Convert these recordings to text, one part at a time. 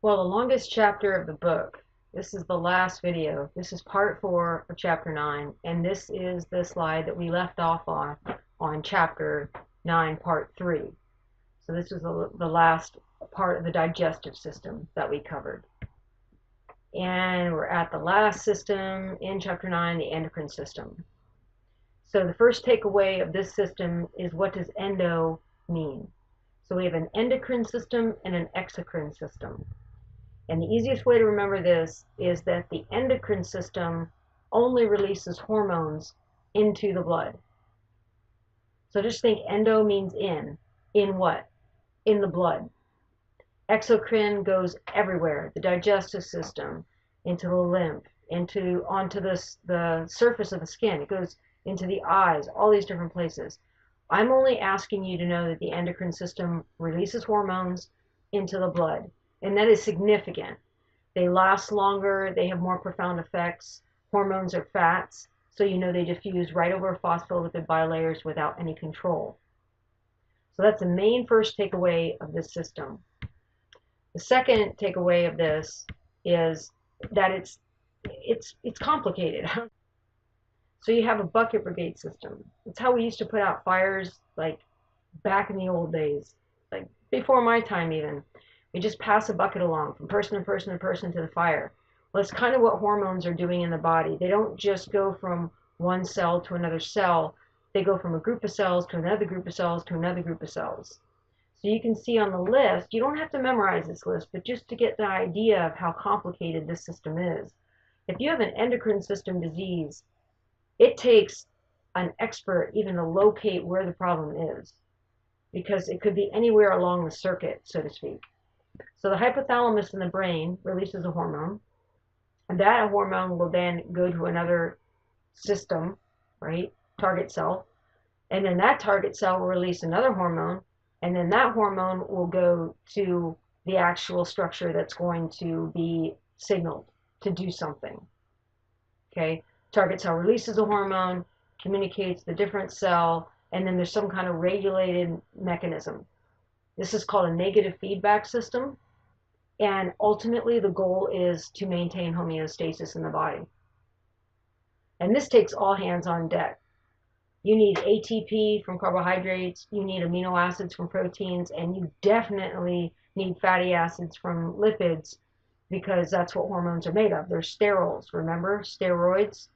Well, the longest chapter of the book, this is the last video. This is part 4 of chapter 9, and this is the slide that we left off on chapter 9, part 3. So this is the last part of the digestive system that we covered. And we're at the last system in chapter 9, the endocrine system. So the first takeaway of this system is, what does endo mean? So we have an endocrine system and an exocrine system. And the easiest way to remember this is that the endocrine system only releases hormones into the blood. So just think endo means in. In what? In the blood. Exocrine goes everywhere. The digestive system, into the lymph, onto the surface of the skin. It goes into the eyes, all these different places. I'm only asking you to know that the endocrine system releases hormones into the blood. And that is significant. They last longer, they have more profound effects. Hormones are fats, so you know they diffuse right over phospholipid bilayers without any control. So that's the main first takeaway of this system. The second takeaway of this is that it's complicated. So you have a bucket brigade system. It's how we used to put out fires, like back in the old days, like before my time even. We just pass a bucket along from person to person to person to the fire. Well, it's kind of what hormones are doing in the body. They don't just go from one cell to another cell. They go from a group of cells to another group of cells to another group of cells. So you can see on the list, you don't have to memorize this list, but just to get the idea of how complicated this system is. If you have an endocrine system disease, it takes an expert even to locate where the problem is, because it could be anywhere along the circuit, so to speak. So the hypothalamus in the brain releases a hormone, and that hormone will then go to another system, right, target cell, and then that target cell will release another hormone, and then that hormone will go to the actual structure that's going to be signaled to do something. Okay, target cell releases a hormone, communicates the different cell, and then there's some kind of regulated mechanism. This is called a negative feedback system, and ultimately the goal is to maintain homeostasis in the body. And this takes all hands on deck. You need ATP from carbohydrates, you need amino acids from proteins, and you definitely need fatty acids from lipids, because that's what hormones are made of. They're sterols, remember? Steroids.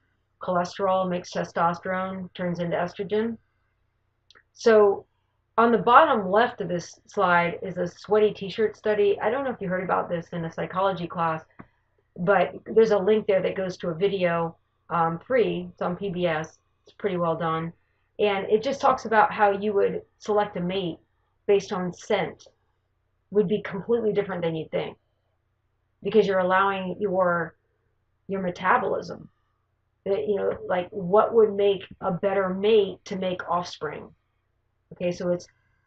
Cholesterol makes testosterone, turns into estrogen. So on the bottom left of this slide is a sweaty t-shirt study. I don't know if you heard about this in a psychology class, but there's a link there that goes to a video, free. It's on PBS. It's pretty well done. And it just talks about how you would select a mate based on scent. Would be completely different than you think, because you're allowing your metabolism. You know, like what would make a better mate to make offspring. Okay, so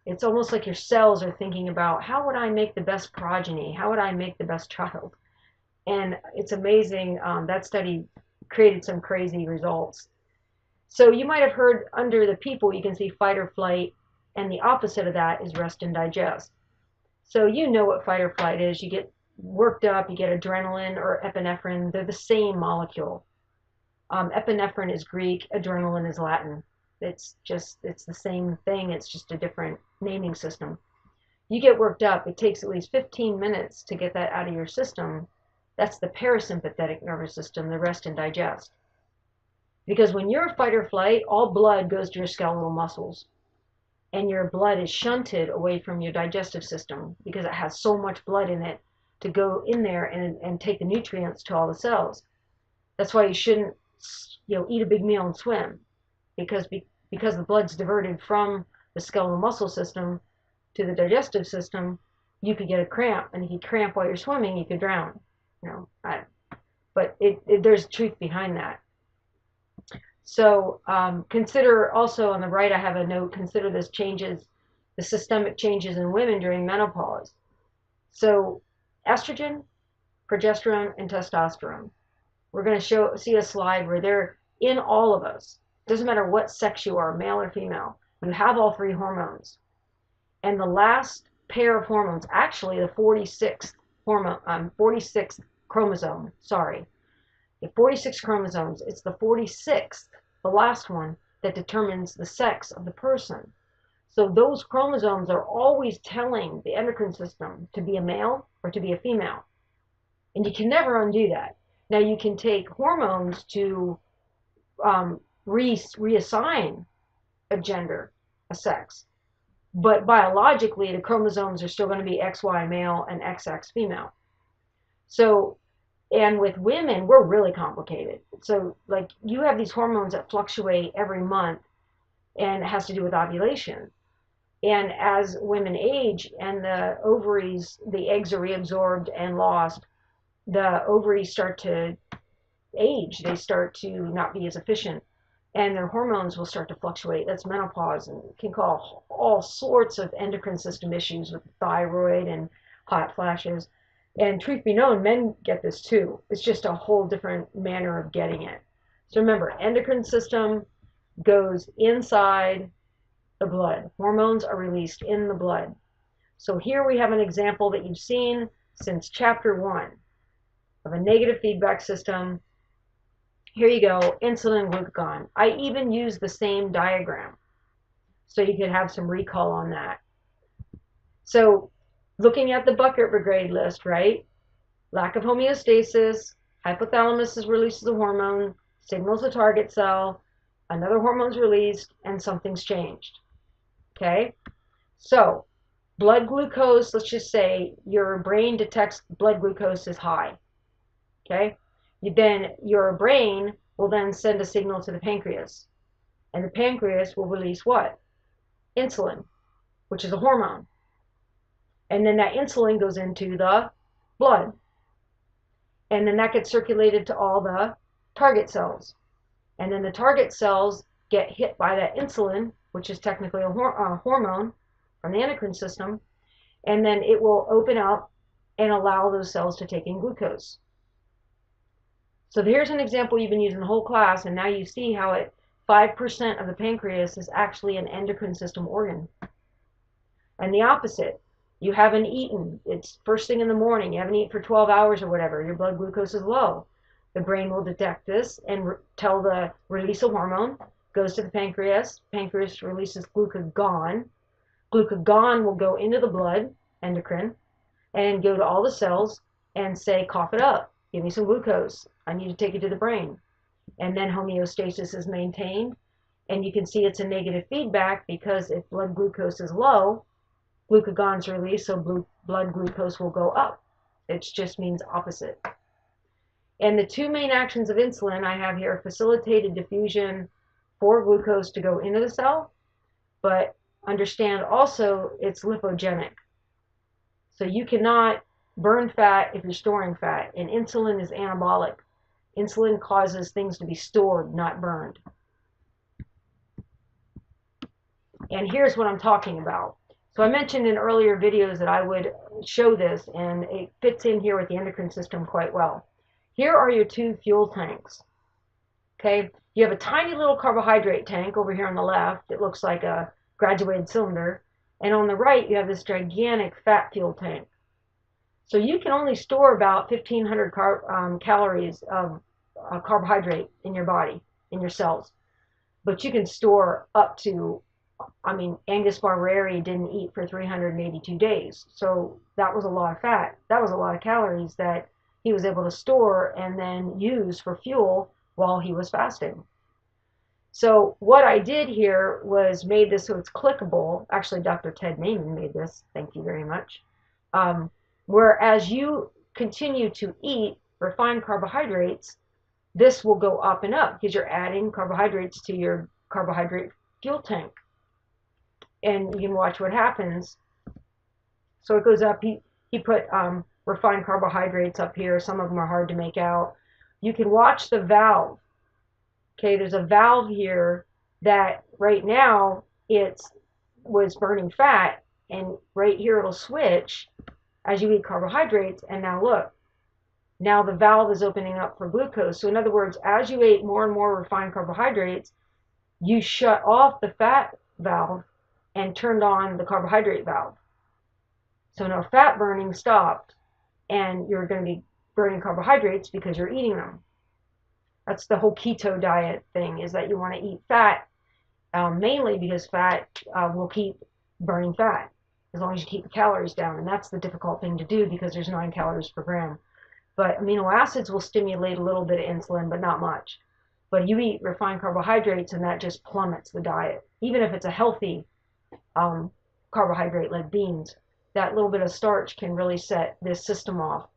it's almost like your cells are thinking about, how would I make the best progeny? How would I make the best child? And it's amazing. That study created some crazy results. So you might have heard under the people, you can see fight or flight, and the opposite of that is rest and digest. So you know what fight or flight is. You get worked up, you get adrenaline or epinephrine. They're the same molecule. Epinephrine is Greek, adrenaline is Latin. It's the same thing, it's just a different naming system. You get worked up, it takes at least 15 minutes to get that out of your system. That's the parasympathetic nervous system, the rest and digest. Because when you're fight or flight, all blood goes to your skeletal muscles, and your blood is shunted away from your digestive system because it has so much blood in it to go in there and take the nutrients to all the cells. That's why you shouldn't, eat a big meal and swim, because the blood's diverted from the skeletal muscle system to the digestive system. You could get a cramp, and if you cramp while you're swimming, you could drown. But there's truth behind that. So consider also on the right, I have a note, consider the systemic changes in women during menopause. So estrogen, progesterone, and testosterone. We're going to see a slide where they're in all of us. It doesn't matter what sex you are, male or female. You have all three hormones. And the last pair of hormones, actually the 46th hormone, 46th chromosome, sorry. The 46 chromosomes, it's the 46th, the last one, that determines the sex of the person. So those chromosomes are always telling the endocrine system to be a male or to be a female. And you can never undo that. Now you can take hormones to reassign a gender, a sex. But biologically, the chromosomes are still going to be XY male and XX female. So, and with women, we're really complicated. So, like, you have these hormones that fluctuate every month, and it has to do with ovulation. And as women age and the ovaries, the eggs are reabsorbed and lost, the ovaries start to age. They start to not be as efficient, and their hormones will start to fluctuate. That's menopause, and it can cause all sorts of endocrine system issues with thyroid and hot flashes. And truth be known, men get this too. It's just a whole different manner of getting it. So remember, endocrine system goes inside the blood. Hormones are released in the blood. So here we have an example that you've seen since chapter 1 of a negative feedback system. Here you go, insulin, glucagon. I even use the same diagram, so you could have some recall on that. So looking at the bucket brigade list, right? Lack of homeostasis, hypothalamus releases a hormone, signals the target cell, another hormone's released, and something's changed. Okay? So blood glucose, let's just say your brain detects blood glucose is high. Okay? Then your brain will then send a signal to the pancreas. And the pancreas will release what? Insulin, which is a hormone. And then that insulin goes into the blood. And then that gets circulated to all the target cells. And then the target cells get hit by that insulin, which is technically a hormone from the endocrine system. And then it will open up and allow those cells to take in glucose. So here's an example you've been using the whole class, and now you see how 5% of the pancreas is actually an endocrine system organ. And the opposite, you haven't eaten, it's first thing in the morning, you haven't eaten for 12 hours or whatever, your blood glucose is low. The brain will detect this and tell the release of hormone, goes to the pancreas, pancreas releases glucagon. Glucagon will go into the blood, endocrine, and go to all the cells and say, cough it up. Give me some glucose. I need to take it to the brain. And then homeostasis is maintained. And you can see it's a negative feedback because if blood glucose is low, glucagon's released, so blood glucose will go up. It just means opposite. And the two main actions of insulin I have here, facilitated diffusion for glucose to go into the cell, but understand also it's lipogenic. So you cannot burn fat if you're storing fat, and insulin is anabolic. Insulin causes things to be stored, not burned. And here's what I'm talking about. So I mentioned in earlier videos that I would show this, and it fits in here with the endocrine system quite well. Here are your two fuel tanks. Okay, you have a tiny little carbohydrate tank over here on the left. It looks like a graduated cylinder. And on the right, you have this gigantic fat fuel tank. So you can only store about 1,500 calories of carbohydrate in your body, in your cells. But you can store up to, I mean, Angus Barreri didn't eat for 382 days. So that was a lot of fat. That was a lot of calories that he was able to store and then use for fuel while he was fasting. So what I did here was made this so it's clickable. Actually, Dr. Ch9 made this. Thank you very much. Whereas you continue to eat refined carbohydrates, this will go up and up because you're adding carbohydrates to your carbohydrate fuel tank. And you can watch what happens. So it goes up. He put refined carbohydrates up here. Some of them are hard to make out. You can watch the valve. Okay, there's a valve here that right now it was burning fat, and right here it'll switch as you eat carbohydrates, and now look, now the valve is opening up for glucose. So in other words, as you ate more and more refined carbohydrates, you shut off the fat valve and turned on the carbohydrate valve. So now fat burning stopped, and you're going to be burning carbohydrates because you're eating them. That's the whole keto diet thing, is that you want to eat fat, mainly because fat will keep burning fat as long as you keep the calories down, and that's the difficult thing to do because there's 9 calories per gram. But amino acids will stimulate a little bit of insulin, but not much. But you eat refined carbohydrates, and that just plummets the diet. Even if it's a healthy carbohydrate like beans, that little bit of starch can really set this system off.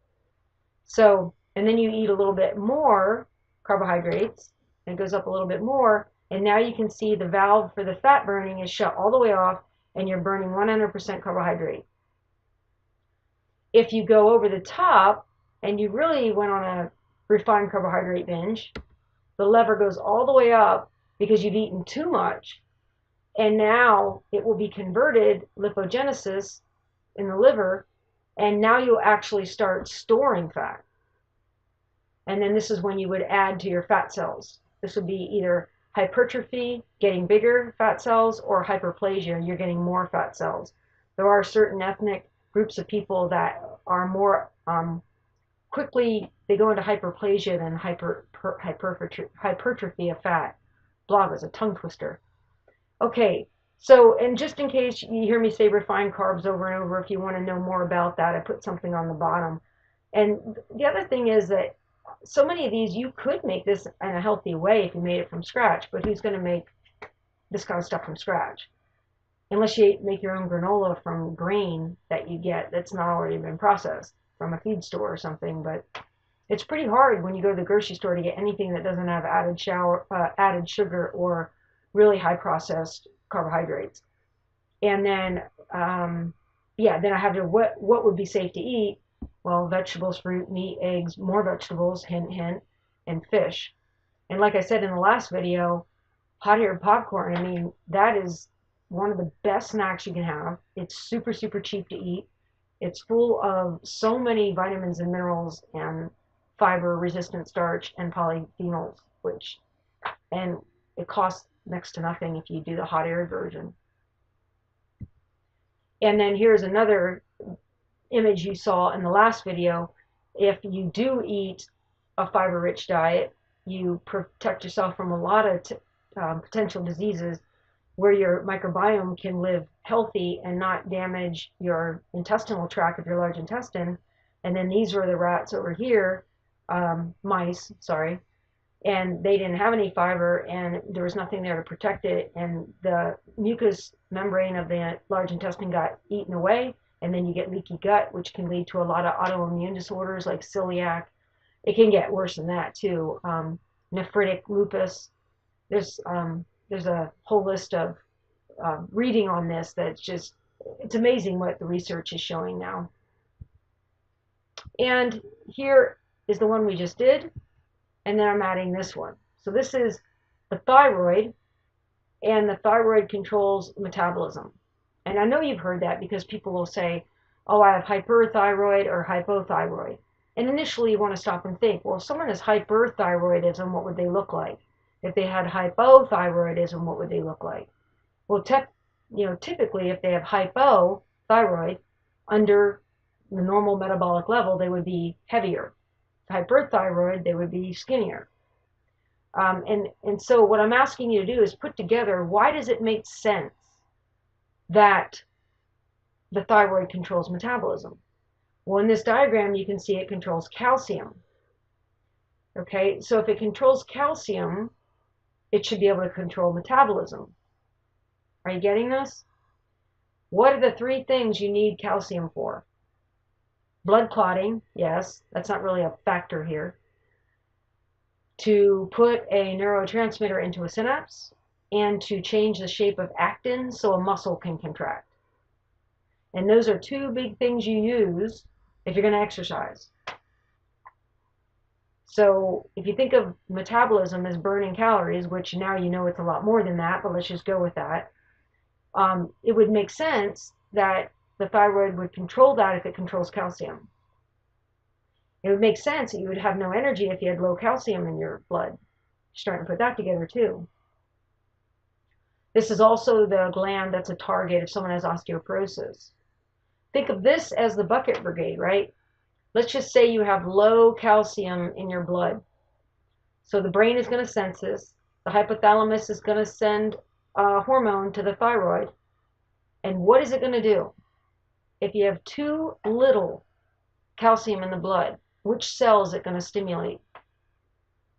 So, and then you eat a little bit more carbohydrates, and it goes up a little bit more, and now you can see the valve for the fat burning is shut all the way off, and you're burning 100% carbohydrate. If you go over the top, and you really went on a refined carbohydrate binge, the lever goes all the way up because you've eaten too much, and now it will be converted, lipogenesis in the liver, and now you'll actually start storing fat. And then this is when you would add to your fat cells. This would be either hypertrophy, getting bigger fat cells, or hyperplasia, you're getting more fat cells. There are certain ethnic groups of people that are more quickly, they go into hyperplasia than hypertrophy of fat. Blah was a tongue twister. Okay, so, and just in case you hear me say refined carbs over and over, if you want to know more about that, I put something on the bottom. And the other thing is that so many of these, you could make this in a healthy way if you made it from scratch, but who's going to make this kind of stuff from scratch? Unless you make your own granola from grain that you get that's not already been processed from a feed store or something. But it's pretty hard when you go to the grocery store to get anything that doesn't have added sugar or really high processed carbohydrates. And then, yeah, then I have to, what would be safe to eat? Well, vegetables, fruit, meat, eggs, more vegetables, hint, hint, and fish. And like I said in the last video, hot-air popcorn, I mean, that is one of the best snacks you can have. It's super, super cheap to eat. It's full of so many vitamins and minerals and fiber, resistant starch, and polyphenols, and it costs next to nothing if you do the hot air version. And then here's another image you saw in the last video. If you do eat a fiber-rich diet, you protect yourself from a lot of potential diseases where your microbiome can live healthy and not damage your intestinal tract of your large intestine. And then these were the rats over here, mice, sorry, and they didn't have any fiber, and there was nothing there to protect it, and the mucous membrane of the large intestine got eaten away, and then you get leaky gut, which can lead to a lot of autoimmune disorders like celiac. It can get worse than that too. Nephritic lupus. There's a whole list of reading on this that's just, it's amazing what the research is showing now. And here is the one we just did, and then I'm adding this one. So this is the thyroid, and the thyroid controls metabolism. And I know you've heard that because people will say, oh, I have hyperthyroid or hypothyroid. And initially you want to stop and think, well, if someone has hyperthyroidism, what would they look like? If they had hypothyroidism, what would they look like? Well, typically if they have hypothyroid, under the normal metabolic level, they would be heavier. Hyperthyroid, they would be skinnier. And so what I'm asking you to do is put together, why does it make sense that the thyroid controls metabolism? Well, in this diagram, you can see it controls calcium. Okay, so if it controls calcium, it should be able to control metabolism. Are you getting this? What are the 3 things you need calcium for? Blood clotting, yes, that's not really a factor here. To put a neurotransmitter into a synapse, and to change the shape of actin so a muscle can contract. And those are 2 big things you use if you're going to exercise. So if you think of metabolism as burning calories, which now you know it's a lot more than that, but let's just go with that, it would make sense that the thyroid would control that if it controls calcium. It would make sense that you would have no energy if you had low calcium in your blood. You're starting to put that together too. This is also the gland that's a target if someone has osteoporosis. Think of this as the bucket brigade, right? Let's just say you have low calcium in your blood. So the brain is going to sense this. The hypothalamus is going to send a hormone to the thyroid. And what is it going to do? If you have too little calcium in the blood, which cell is it going to stimulate?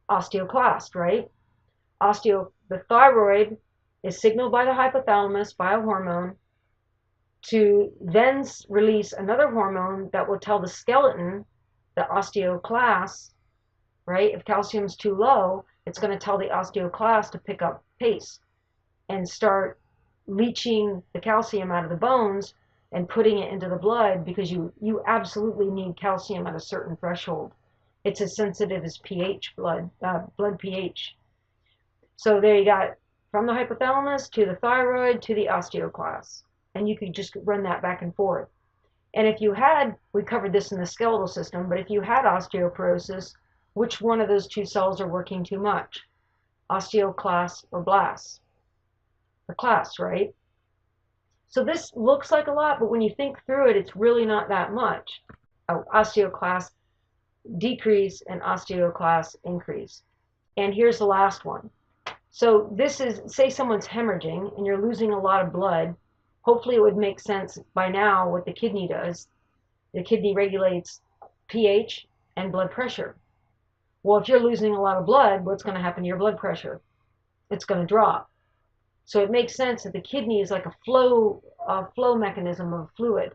Osteoclast, right? The thyroid is signaled by the hypothalamus by a hormone to then release another hormone that will tell the skeleton, the osteoclast, right? If calcium's too low, it's going to tell the osteoclast to pick up pace and start leaching the calcium out of the bones and putting it into the blood, because you absolutely need calcium at a certain threshold. It's as sensitive as pH, blood pH. So there you got from the hypothalamus to the thyroid to the osteoclast. And you could just run that back and forth. And if you had, we covered this in the skeletal system, but if you had osteoporosis, which one of those two cells are working too much? Osteoclast or blast? The class, right? So this looks like a lot, but when you think through it, it's really not that much. Oh, osteoclast decrease and osteoclast increase. And here's the last one. So this is, say someone's hemorrhaging and you're losing a lot of blood. Hopefully it would make sense by now what the kidney does. The kidney regulates pH and blood pressure. Well, if you're losing a lot of blood, what's going to happen to your blood pressure? It's going to drop. So it makes sense that the kidney is like a flow mechanism of fluid.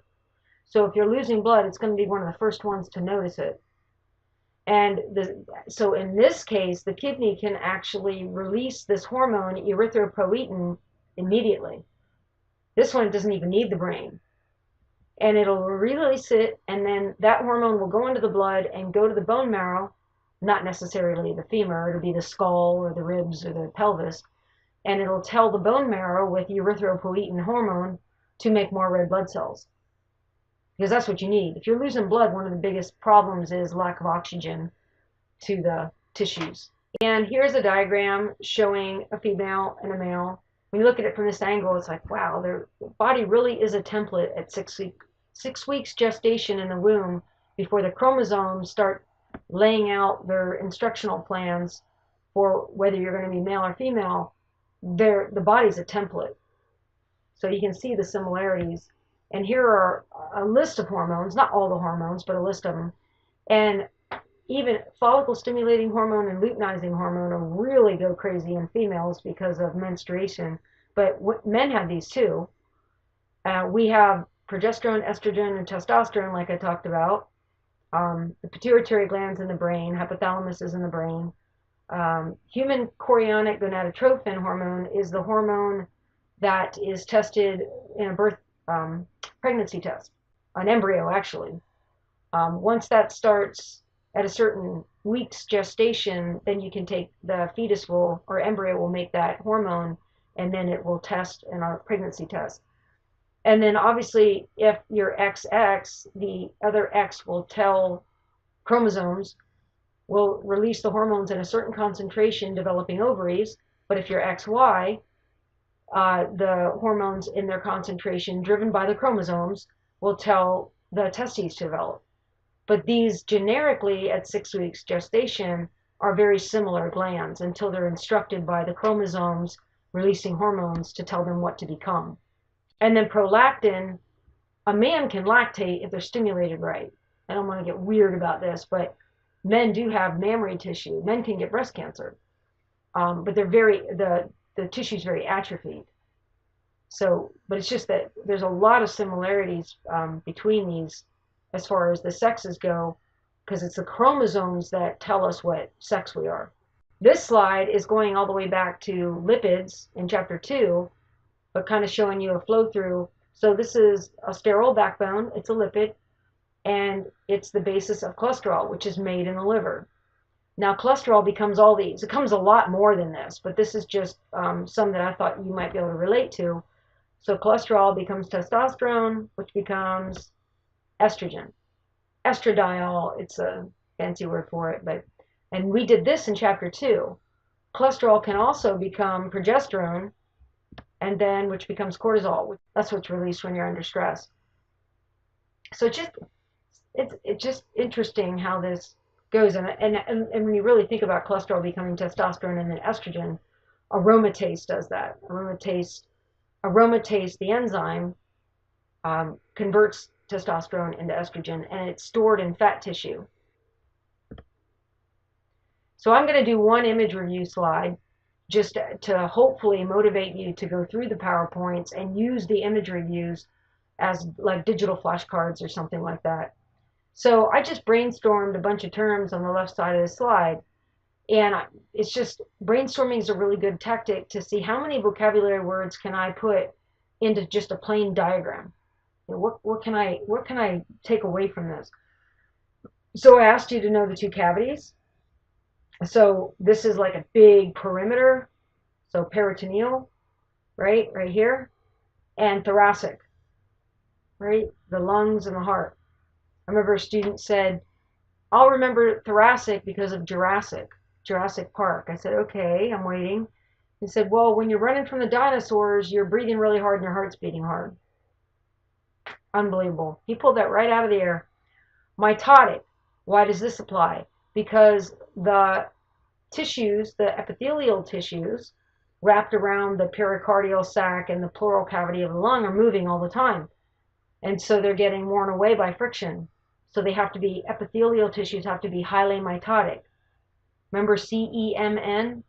So if you're losing blood, it's going to be one of the first ones to notice it. And so in this case, the kidney can actually release this hormone, erythropoietin, immediately. This one doesn't even need the brain. And it'll release it, and then that hormone will go into the blood and go to the bone marrow, not necessarily the femur, it'll be the skull or the ribs or the pelvis, and it'll tell the bone marrow with erythropoietin hormone to make more red blood cells. Because that's what you need. If you're losing blood, one of the biggest problems is lack of oxygen to the tissues. And here's a diagram showing a female and a male. When you look at it from this angle, it's like, wow, their body really is a template at 6 weeks gestation in the womb before the chromosomes start laying out their instructional plans for whether you're going to be male or female. The body's a template. So you can see the similarities. And here are a list of hormones, not all the hormones, but a list of them. And even follicle stimulating hormone and luteinizing hormone will really go crazy in females because of menstruation. But men have these too. We have progesterone, estrogen, and testosterone, like I talked about. The pituitary glands in the brain, hypothalamus is in the brain. Human chorionic gonadotrophin hormone is the hormone that is tested in a pregnancy test, an embryo actually. Once that starts at a certain week's gestation, then you can take the fetus or embryo will make that hormone, and then it will test in our pregnancy test. And then obviously if you're XX, the other X will tell chromosomes, will release the hormones in a certain concentration, developing ovaries. But if you're XY, the hormones in their concentration driven by the chromosomes will tell the testes to develop. But these generically at 6 weeks gestation are very similar glands until they're instructed by the chromosomes releasing hormones to tell them what to become. And then prolactin, a man can lactate if they're stimulated right. I don't want to get weird about this, but men do have mammary tissue. Men can get breast cancer, but they're the tissue is very atrophied. So, but it's just that there's a lot of similarities between these as far as the sexes go, because it's the chromosomes that tell us what sex we are. This slide is going all the way back to lipids in chapter 2, but kind of showing you a flow through. So this is a sterol backbone, it's a lipid, and it's the basis of cholesterol, which is made in the liver. Now cholesterol becomes all these. It becomes a lot more than this, but this is just some that I thought you might be able to relate to. So cholesterol becomes testosterone, which becomes estrogen. Estradiol, it's a fancy word for it, and we did this in chapter 2. Cholesterol can also become progesterone, and then which becomes cortisol. That's what's released when you're under stress. So just it's just interesting how this goes. And when you really think about cholesterol becoming testosterone and then estrogen, aromatase does that. Aromatase, the enzyme, converts testosterone into estrogen, and it's stored in fat tissue. So I'm going to do one image review slide just to hopefully motivate you to go through the PowerPoints and use the image reviews as like digital flashcards or something like that. So I just brainstormed a bunch of terms on the left side of the slide, and it's just brainstorming is a really good tactic to see how many vocabulary words can I put into just a plain diagram. You know, what can I take away from this? So I asked you to know the two cavities. So this is like a big perimeter. So peritoneal, right here, and thoracic, right, the lungs and the heart. I remember a student said, I'll remember thoracic because of Jurassic Park. I said, okay, I'm waiting. He said, well, when you're running from the dinosaurs, you're breathing really hard and your heart's beating hard. Unbelievable. He pulled that right out of the air. Mitotic. Why does this apply? Because the tissues, the epithelial tissues wrapped around the pericardial sac and the pleural cavity of the lung are moving all the time. And so they're getting worn away by friction. So they have to be, epithelial tissues have to be highly mitotic. Remember CEMN?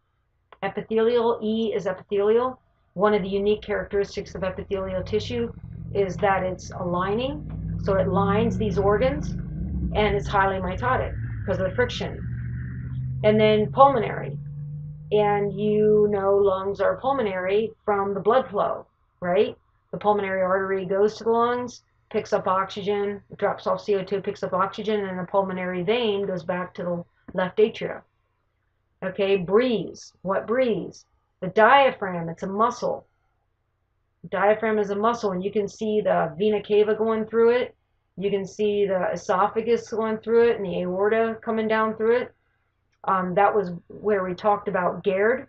Epithelial, E is epithelial. One of the unique characteristics of epithelial tissue is that it's aligning. So it lines these organs, and it's highly mitotic because of the friction. And then pulmonary. And you know lungs are pulmonary from the blood flow, right? The pulmonary artery goes to the lungs, picks up oxygen, drops off CO2, picks up oxygen, and the pulmonary vein goes back to the left atria. Okay, breathes. What breathes? The diaphragm, it's a muscle. The diaphragm is a muscle, and you can see the vena cava going through it. You can see the esophagus going through it and the aorta coming down through it. That was where we talked about GERD,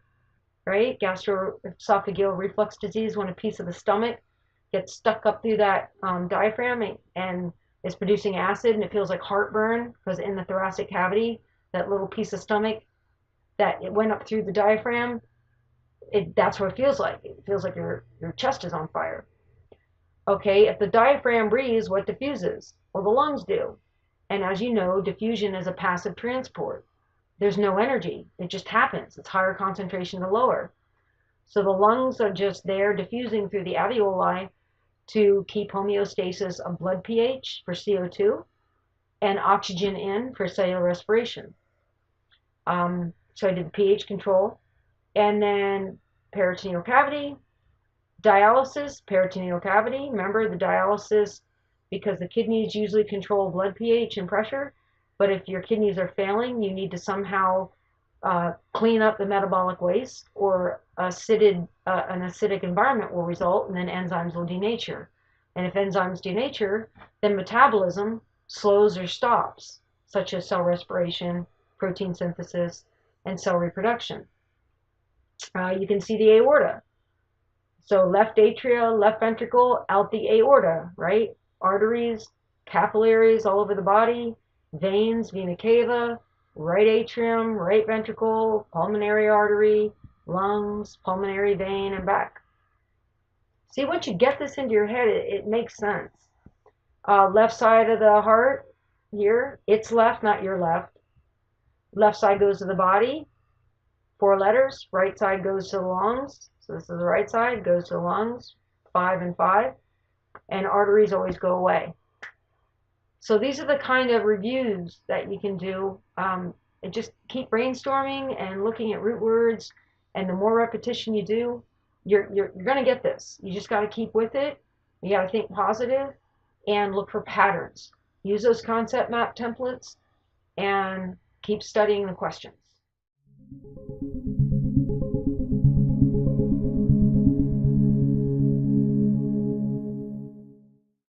right? Gastroesophageal reflux disease, when a piece of the stomach gets stuck up through that diaphragm and is producing acid, and it feels like heartburn because in the thoracic cavity, that little piece of stomach that it went up through the diaphragm, that's what it feels like. It feels like your chest is on fire. Okay, if the diaphragm breathes, what diffuses? Well, the lungs do. And as you know, diffusion is a passive transport. There's no energy. It just happens. It's higher concentration to lower. So the lungs are just there diffusing through the alveoli to keep homeostasis of blood pH for CO2 and oxygen in for cellular respiration. So I did the pH control. And then peritoneal cavity, dialysis, peritoneal cavity. Remember the dialysis, because the kidneys usually control blood pH and pressure. But if your kidneys are failing, you need to somehow clean up the metabolic waste, or an acidic environment will result, and then enzymes will denature. And if enzymes denature, then metabolism slows or stops, such as cell respiration, protein synthesis, and cell reproduction. You can see the aorta. So left atria, left ventricle, out the aorta, right? Arteries, capillaries all over the body, veins, vena cava, right atrium, right ventricle, pulmonary artery, lungs, pulmonary vein, and back. See, once you get this into your head, it makes sense. Left side of the heart here, it's left, not your left. Left side goes to the body, 4 letters. Right side goes to the lungs. So this is the right side, goes to the lungs, 5 and 5. And arteries always go away. So these are the kind of reviews that you can do. And just keep brainstorming and looking at root words. And the more repetition you do, you're going to get this. You just got to keep with it. You got to think positive and look for patterns. Use those concept map templates and keep studying the questions.